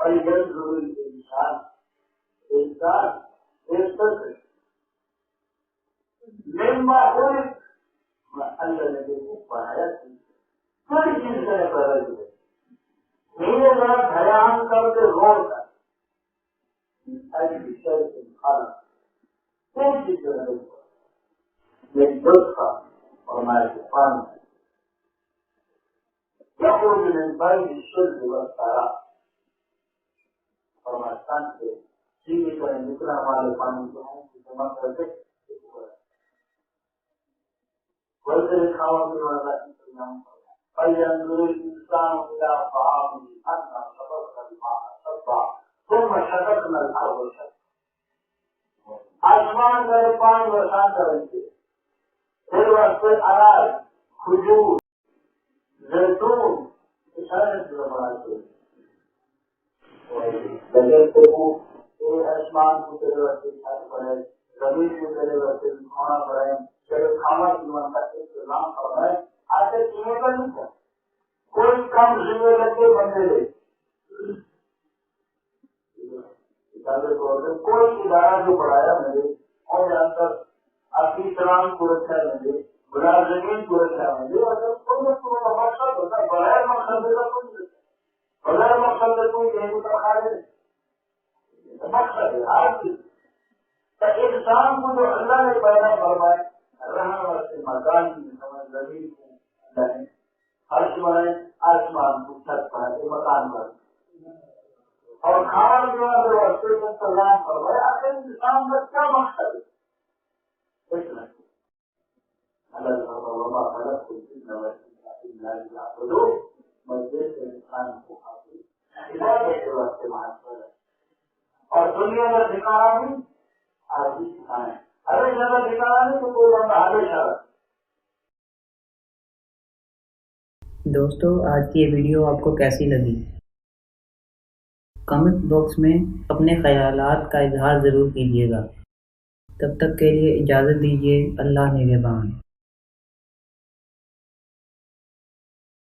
فلينظر الإنسان يستطيع مما خلق الذي يكون حياته کوئی چیز سے پیدا ہوئے میرے ذرا دھیان کر کے غور کر ایسی شے سے کھانا کوئی چیز سے نہیں ہوا یہ دودھ کا اور ہمارے پانی يخرج من بين الصلب والتراب فرمانستان سے سیدھی طرح نکلا والے پانی جو ہے جمع کر کے ویسے کھاوا پینے والا انتظام فلينظر الإنسان إلى طعامه أنا صببنا الماء صبا ثم شققنا الأرض شقا آسمان کا پانی برسان کریں گے پھر واسطے انار کھجور زیتون اشارے سے بناتے لگے تو آسمان کو تیرے واسطے چھت پڑے زمین کو تیرے واسطے کھانا پڑے تیرے کھانا پینے کا انتظام کرنا آتے پینے کا نہیں تھا کوئی کم ذمہ رکھے بندے لے کوئی ادارہ جو پڑھایا مجھے اور جہاں تک اپنی سلام کو رکھا مجھے ملازمین کو رکھا مجھے اگر کوئی کا مقصد ہوتا ہے بغیر مقصد کا کوئی نہیں بغیر مقصد کا کوئی نہیں ہوتا خالی نہیں مقصد ہے ہر چیز انسان کو جو اللہ نے پیدا فرمائے رہنے والے مکان کی سمجھ زمین کو اللہ نے عرش بنائے آسمان کو چھت بنائے مکان بنائے اور کھانا پینا جو رستے میں سلام فرمائے آخر انسان کا کیا مقصد ہے اتنا اللہ تعالیٰ خلق کو مسجد سے انسان کو حاصل ہدایت کے واسطے محاصر ہے اور دنیا کا ٹھکانا بھی آج بھی ٹھکانا ہے ارے جگہ ٹھکانا نہیں تو کوئی بندہ ہمیشہ رکھتا دوستو آج کی یہ ویڈیو آپ کو کیسی لگی؟ کمنٹ باکس میں اپنے خیالات کا اظہار ضرور کیجیے گا۔ تب تک کے لیے اجازت دیجیے۔ اللہ نگہبان۔